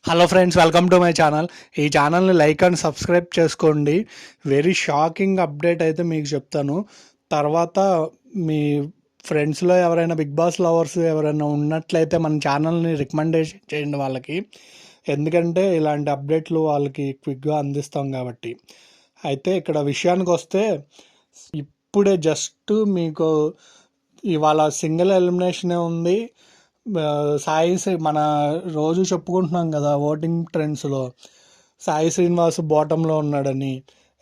Hello friends, welcome to my channel. ఈ ఛానల్ని like and subscribe చేసుకోండి. వెరీ షాకింగ్ అప్డేట్ అయితే మీకు చెప్తాను. తర్వాత మీ ఫ్రెండ్స్లో ఎవరైనా బిగ్ బాస్ లవర్స్ ఎవరైనా ఉన్నట్లయితే మన ఛానల్ని రికమెండేషన్ చేయండి వాళ్ళకి. ఎందుకంటే ఇలాంటి అప్డేట్లు వాళ్ళకి క్విక్గా అందిస్తాం కాబట్టి. అయితే ఇక్కడ విషయానికి వస్తే, ఇప్పుడే జస్ట్ మీకు ఇవాళ సింగిల్ ఎలిమినేషనే ఉంది. మన రోజు చెప్పుకుంటున్నాం కదా ఓటింగ్ ట్రెండ్స్లో సాయి శ్రీనివాస్ బాటంలో ఉన్నాడని.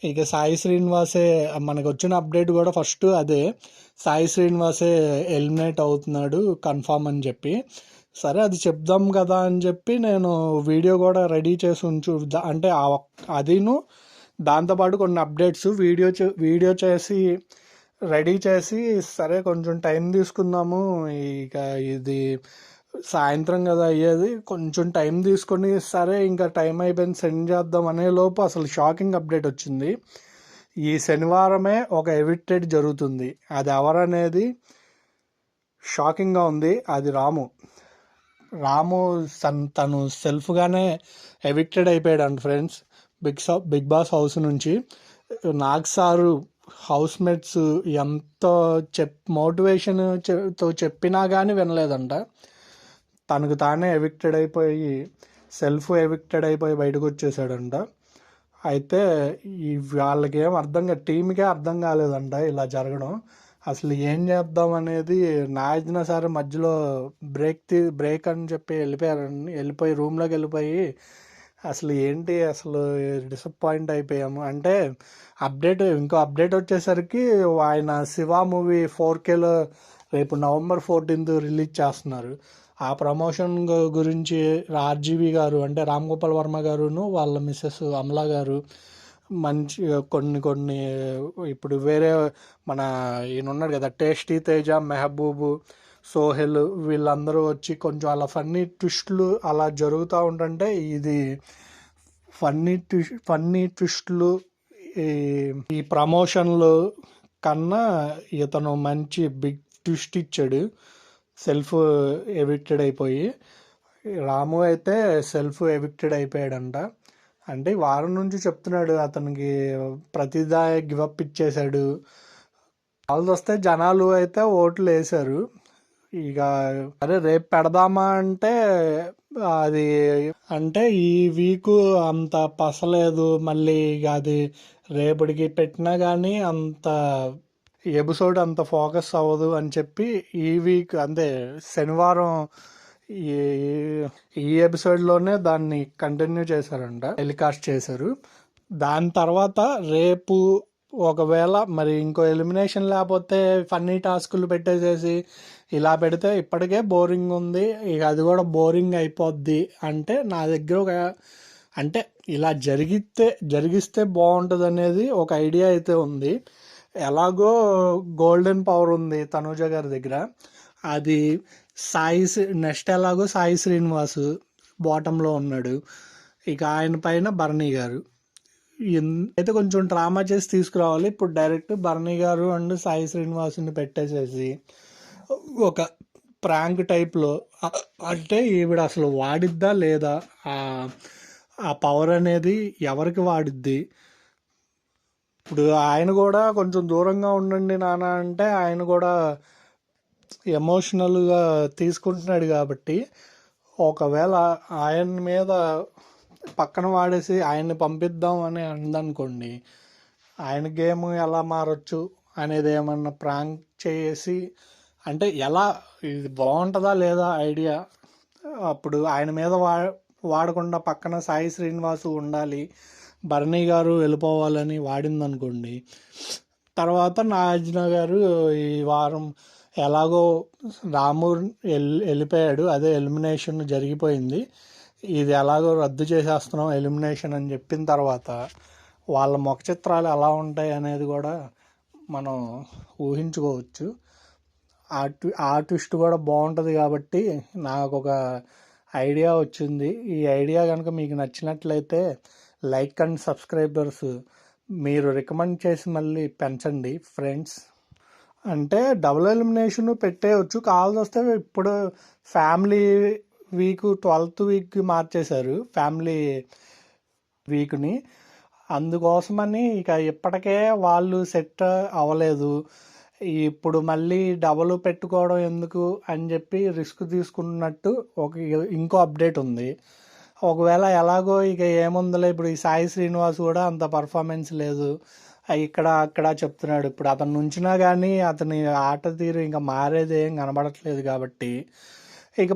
ఇక సాయి శ్రీనివాసే మనకు వచ్చిన అప్డేట్ కూడా ఫస్ట్ అదే, సాయి శ్రీనివాసే ఎలిమినేట్ అవుతున్నాడు కన్ఫామ్ అని చెప్పి. సరే అది చెప్దాం కదా అని చెప్పి నేను వీడియో కూడా రెడీ చేసి అంటే అదిను దాంతోపాటు కొన్ని అప్డేట్స్ వీడియో చేసి రెడీ చేసి, సరే కొంచెం టైం తీసుకుందాము, ఇక ఇది సాయంత్రం కదా అయ్యేది, కొంచెం టైం తీసుకొని సరే ఇంకా టైం అయిపోయింది సెండ్ చేద్దాం అనే లోపు అసలు షాకింగ్ అప్డేట్ వచ్చింది. ఈ శనివారమే ఒక ఎవిక్టెడ్ జరుగుతుంది. అది ఎవరనేది షాకింగ్గా ఉంది. అది రాము తను సెల్ఫ్గానే ఎవిక్టెడ్ అయిపోయాడు అంట ఫ్రెండ్స్, బిగ్ బాస్ హౌస్ నుంచి. నాగ్ సారు హౌస్ మేట్స్ ఎంత మోటివేషన్తో చెప్పినా కానీ వినలేదంట. తనకు తానే ఎవిక్టెడ్ అయిపోయి ఎవిక్టెడ్ అయిపోయి బయటకు వచ్చేసాడంట. అయితే వాళ్ళకి ఏం టీంకే అర్థం కాలేదంట ఇలా జరగడం. అసలు ఏం చేద్దాం అనేది నాగార్జున సార్ మధ్యలో బ్రేక్ అని చెప్పి వెళ్ళిపోయి రూమ్లోకి వెళ్ళిపోయి అసలు డిసప్పాయింట్ అయిపోయాము. అంటే ఇంకో అప్డేట్ వచ్చేసరికి ఆయన శివ మూవీ 4Kలో రేపు November 14th రిలీజ్ చేస్తున్నారు. ఆ ప్రమోషన్ గురించి ఆర్జీవి గారు అంటే రామ్ గోపాల్ వర్మ గారును వాళ్ళ మిస్సెస్ అమలా గారు మంచి కొన్ని ఇప్పుడు వేరే మన ఈయన ఉన్నాడు కదా టేస్టీ తేజ, మెహబూబు, సోహెల్ వీళ్ళందరూ వచ్చి కొంచెం అలా ఫన్నీ ట్విస్టులు అలా జరుగుతూ ఉంటుంటే, ఇది ఫన్నీ ట్విస్టులు ఈ ప్రమోషన్లు కన్నా ఇతను మంచి బిగ్ ట్విస్ట్ ఇచ్చాడు. సెల్ఫ్ ఎవిక్టెడ్ అయిపోయి రాము అయితే ఎవిక్టెడ్ అయిపోయాడంట. అంటే వారం నుంచి చెప్తున్నాడు, అతనికి ప్రతిదా గివప్ ఇచ్చేశాడు. వాళ్ళు వస్తే జనాలు అయితే ఓట్లు వేశారు. ఇక అరే రేపు పెడదామా అంటే అది అంటే ఈ వీకు అంత పసలేదు, మళ్ళీ ఇక అది రేపటికి పెట్టినా కానీ అంత ఎపిసోడ్ అంత ఫోకస్ అవ్వదు అని చెప్పి ఈ వీక్ అంటే శనివారం ఈ ఈ ఎపిసోడ్లోనే దాన్ని కంటిన్యూ చేశారంట, టెలికాస్ట్ చేశారు. దాని తర్వాత రేపు ఒకవేళ మరి ఇంకో ఎలిమినేషన్ లేకపోతే ఫన్నీ టాస్కులు పెట్టేసేసి ఇలా పెడితే ఇప్పటికే బోరింగ్ ఉంది, ఇక అది కూడా బోరింగ్ అయిపోద్ది. అంటే నా దగ్గర అంటే ఇలా జరిగిస్తే బాగుంటుంది అనేది ఒక ఐడియా అయితే ఉంది. ఎలాగో గోల్డెన్ పవర్ ఉంది తనూజ గారి దగ్గర, అది నెక్స్ట్ ఎలాగో సాయి శ్రీనివాస్ బాటంలో ఉన్నాడు, ఇక ఆయన పైన భరణి గారు అయితే కొంచెం డ్రామా చేసి తీసుకురావాలి. ఇప్పుడు డైరెక్ట్ భరణి గారు అండ్ సాయి శ్రీనివాసుని పెట్టేసేసి ఒక ప్రాంక్ టైప్లో, అంటే ఈవిడ అసలు వాడిద్దా లేదా, ఆ పవర్ అనేది ఎవరికి వాడిద్ది. ఇప్పుడు ఆయన కూడా కొంచెం దూరంగా ఉండండి నాన్న అంటే ఆయన కూడా ఎమోషనల్గా తీసుకుంటున్నాడు కాబట్టి, ఒకవేళ ఆయన మీద పక్కన వాడేసి ఆయన్ని పంపిద్దాం అని అందనుకోండి, ఆయన గేమ్ ఎలా మారచ్చు అనేది ఏమన్నా ప్రాంక్ చేసి అంటే ఎలా ఇది బాగుంటుందా లేదా ఐడియా. అప్పుడు ఆయన మీద వాడకుండా పక్కన సాయి శ్రీనివాసు ఉండాలి, భరణి గారు వెళ్ళిపోవాలని వాడిందనుకోండి, తర్వాత నాగార్జున గారు ఈ వారం ఎలాగో రాము వెళ్ళిపోయాడు, అదే ఎలిమినేషన్ జరిగిపోయింది, ఇది ఎలాగో రద్దు చేసేస్తున్నాం ఎలిమినేషన్ అని చెప్పిన తర్వాత వాళ్ళ ముఖ చిత్రాలు ఎలా ఉంటాయి అనేది కూడా మనం ఊహించుకోవచ్చు. ఆ ట్విస్ట్ కూడా బాగుంటుంది కాబట్టి నాకు ఒక ఐడియా వచ్చింది. ఈ ఐడియా కనుక మీకు నచ్చినట్లయితే లైక్ అండ్ సబ్స్క్రైబర్స్ మీరు రికమెండ్ చేసి మళ్ళీ పెంచండి ఫ్రెండ్స్. అంటే డబుల్ ఎలిమినేషన్ పెట్టేయచ్చు, కావాల్సి వస్తే ఇప్పుడు ఫ్యామిలీ వీక్ 12th వీక్కి మార్చేశారు ఫ్యామిలీ వీక్ని. అందుకోసమని ఇక ఇప్పటికే వాళ్ళు సెట్ అవ్వలేదు. ఇప్పుడు మళ్ళీ డబల్ పెట్టుకోవడం ఎందుకు అని చెప్పి రిస్క్ తీసుకున్నట్టు ఇంకో అప్డేట్ ఉంది. ఒకవేళ ఎలాగో ఇక ఏముందిలే, ఇప్పుడు ఈ సాయి శ్రీనివాస్ కూడా అంత పర్ఫార్మెన్స్ లేదు ఇక్కడ అక్కడ చెప్తున్నాడు. ఇప్పుడు అతను నుంచినా కానీ అతని ఆట తీరు ఇంకా మారేది ఏం కనబడట్లేదు కాబట్టి ఇక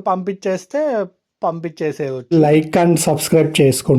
పంపించేసేయచ్చు. లైక్ అండ్ సబ్స్క్రైబ్ చేసుకోండి.